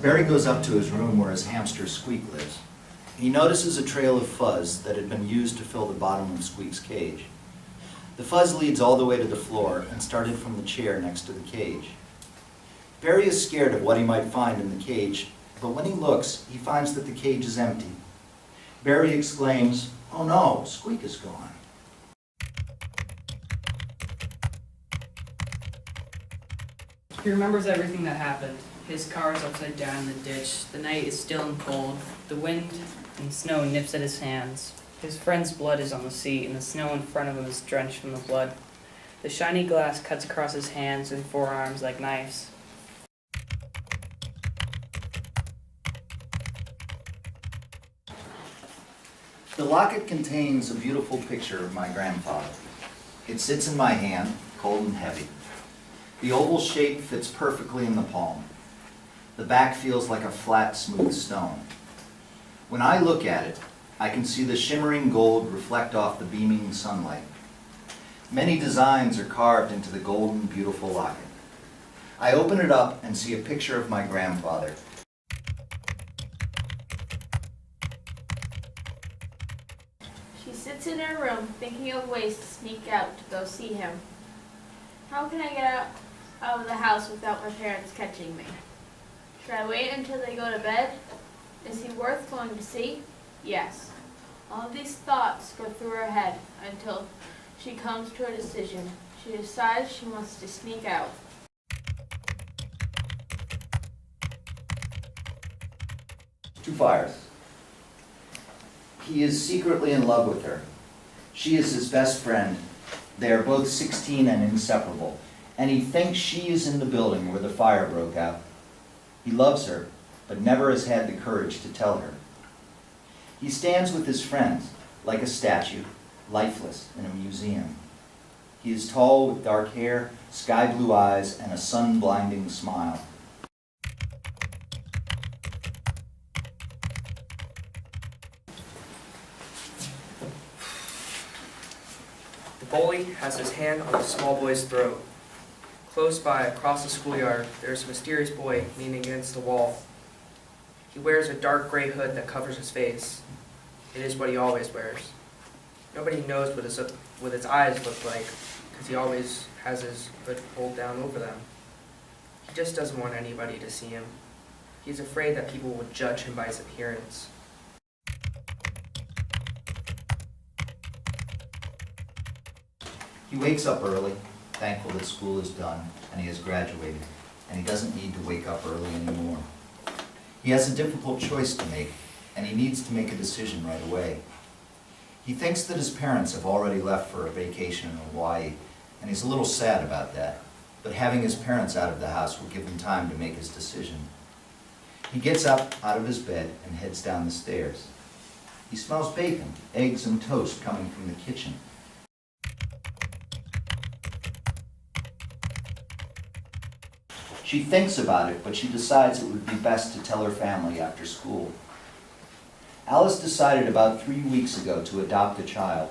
Barry goes up to his room where his hamster Squeak lives. He notices a trail of fuzz that had been used to fill the bottom of Squeak's cage. The fuzz leads all the way to the floor and started from the chair next to the cage. Barry is scared of what he might find in the cage, but when he looks, he finds that the cage is empty. Barry exclaims, "Oh no, Squeak is gone." He remembers everything that happened. His car is upside down in the ditch. The night is still and cold. The wind and snow nips at his hands. His friend's blood is on the seat, and the snow in front of him is drenched from the blood. The shiny glass cuts across his hands and forearms like knives. The locket contains a beautiful picture of my grandfather. It sits in my hand, cold and heavy. The oval shape fits perfectly in the palm. The back feels like a flat, smooth stone. When I look at it, I can see the shimmering gold reflect off the beaming sunlight. Many designs are carved into the golden, beautiful locket. I open it up and see a picture of my grandfather. She sits in her room thinking of ways to sneak out to go see him. How can I get out of the house without my parents catching me? Should I wait until they go to bed? Is he worth going to see? Yes. All of these thoughts go through her head until she comes to a decision. She decides she wants to sneak out. Two fires. He is secretly in love with her. She is his best friend. They are both 16 and inseparable, and he thinks she is in the building where the fire broke out. He loves her, but never has had the courage to tell her. He stands with his friends, like a statue, lifeless in a museum. He is tall with dark hair, sky blue eyes, and a sun-blinding smile. The bully has his hand on the small boy's throat. Close by, across the schoolyard, there is a mysterious boy leaning against the wall. He wears a dark gray hood that covers his face. It is what he always wears. Nobody knows what his eyes look like, because he always has his hood pulled down over them. He just doesn't want anybody to see him. He's afraid that people will judge him by his appearance. He wakes up early, thankful that school is done and he has graduated, and he doesn't need to wake up early anymore. He has a difficult choice to make, and he needs to make a decision right away. He thinks that his parents have already left for a vacation in Hawaii, and he's a little sad about that, but having his parents out of the house will give him time to make his decision. He gets up out of his bed and heads down the stairs. He smells bacon, eggs, and toast coming from the kitchen. She thinks about it, but she decides it would be best to tell her family after school. Alice decided about 3 weeks ago to adopt a child.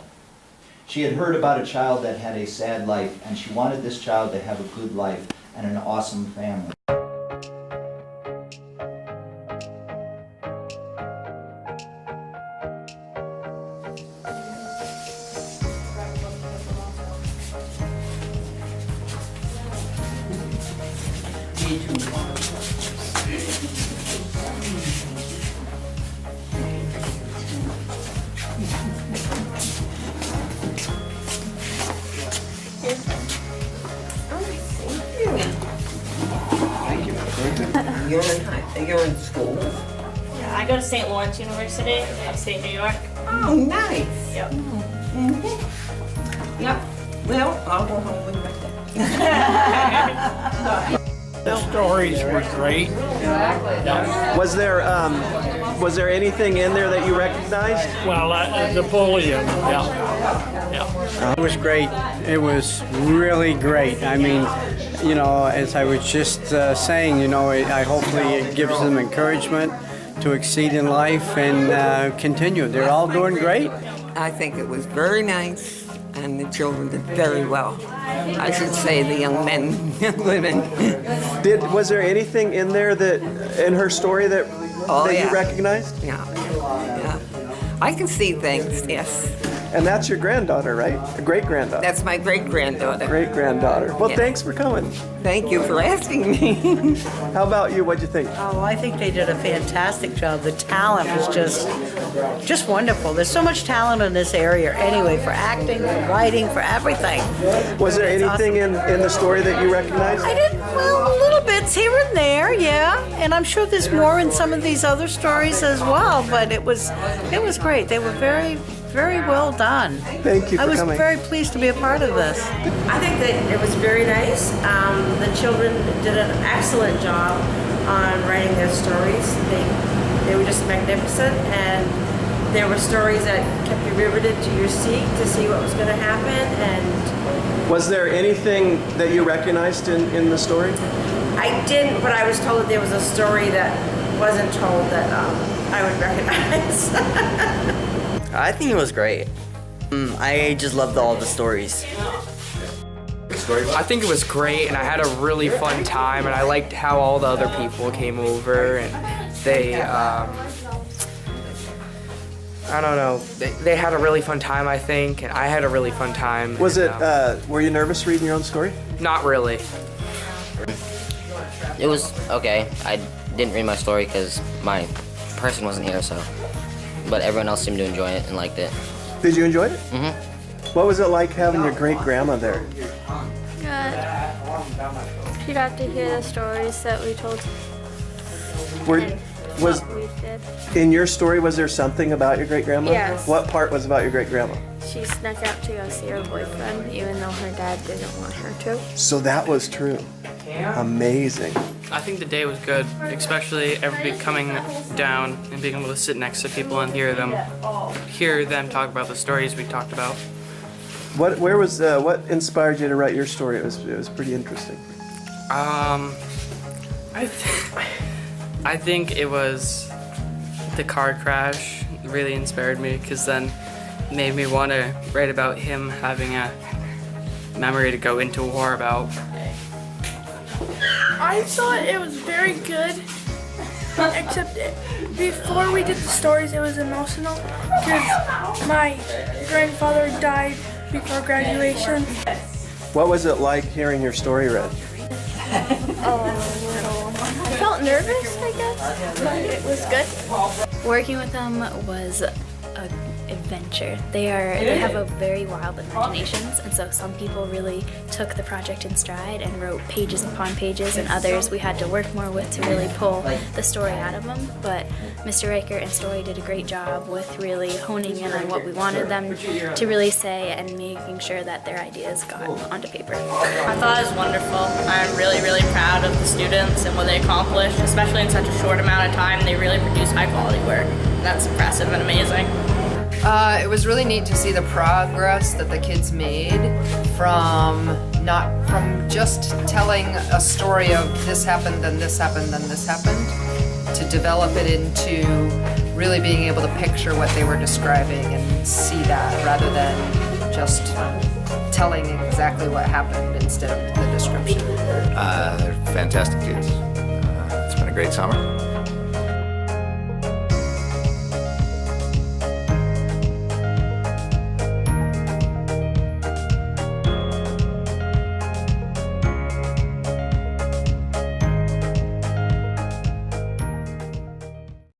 She had heard about a child that had a sad life, and she wanted this child to have a good life and an awesome family. You're in school? Yeah, I go to St. Lawrence University, upstate New York. Oh, nice. Yep. Yep. Well, I'll go home with my The stories were great. Was there anything in there that you recognized? Well, the bullying, yeah. It was great. It was really great. I mean, you know, as I was just saying, you know, hopefully it gives them encouragement to exceed in life and continue. They're all doing great. I think it was very nice, and the children did very well. I should say the young men and women. Was there anything in there that in her story that Yeah. you recognized? Yeah, yeah. I can see things, yes. And that's your granddaughter, right? A great granddaughter. That's my great-granddaughter. Great granddaughter. Well, Yeah. thanks for coming. Thank you for asking me. How about you? What'd you think? Oh, I think they did a fantastic job. The talent was just wonderful. There's so much talent in this area anyway, for acting, for writing, for everything. Was there It's anything in the story that you recognized? I did, well, little bits here and there, yeah. And I'm sure there's more in some of these other stories as well, but it was great. They were very, very well done. Thank you for I was coming. very pleased to be a part of this. I think that it was very nice. The children did an excellent job on writing their stories. They were just magnificent, and there were stories that kept you riveted to your seat to see what was going to happen. And Was there anything that you recognized in the story? I didn't, but I was told that there was a story that wasn't told that I would recognize. I think it was great. I just loved all the stories. I think it was great, and I had a really fun time, and I liked how all the other people came over, and they, I don't know, they had a really fun time, I think, and I had a really fun time. Was it? and, Were you nervous reading your own story? Not really. It was okay. I didn't read my story because my person wasn't here, so. But everyone else seemed to enjoy it and liked it. Did you enjoy it? Mm-hmm. What was it like having your great grandma there? Good. She got to hear the stories that we told. Was What we did. in your story, was there something about your great grandma? Yes. What part was about your great grandma? She snuck out to go see her boyfriend, even though her dad didn't want her to. So that was true. Amazing. I think the day was good, especially everybody coming down and being able to sit next to people and hear them talk about the stories we talked about. What inspired you to write your story? It was pretty interesting. I think it was the car crash really inspired me, because then it made me want to write about him having a memory to go into war about. I thought it was very good, except before we did the stories it was emotional because my grandfather died before graduation. What was it like hearing your story read? I felt nervous, I guess, but it was good. Working with them was an adventure. They have a very wild imaginations, and so some people really took the project in stride and wrote pages upon pages, and others we had to work more with to really pull the story out of them. But Mr. Riker and Story did a great job with really honing in on what we wanted them to really say and making sure that their ideas got onto paper. I thought it was wonderful. I'm really, really proud of the students and what they accomplished, especially in such a short amount of time. They really produced high quality work. That's impressive and amazing. It was really neat to see the progress that the kids made from just telling a story of this happened, then this happened, then this happened, to develop it into really being able to picture what they were describing and see that rather than just telling exactly what happened instead of the description. They're fantastic kids. It's been a great summer.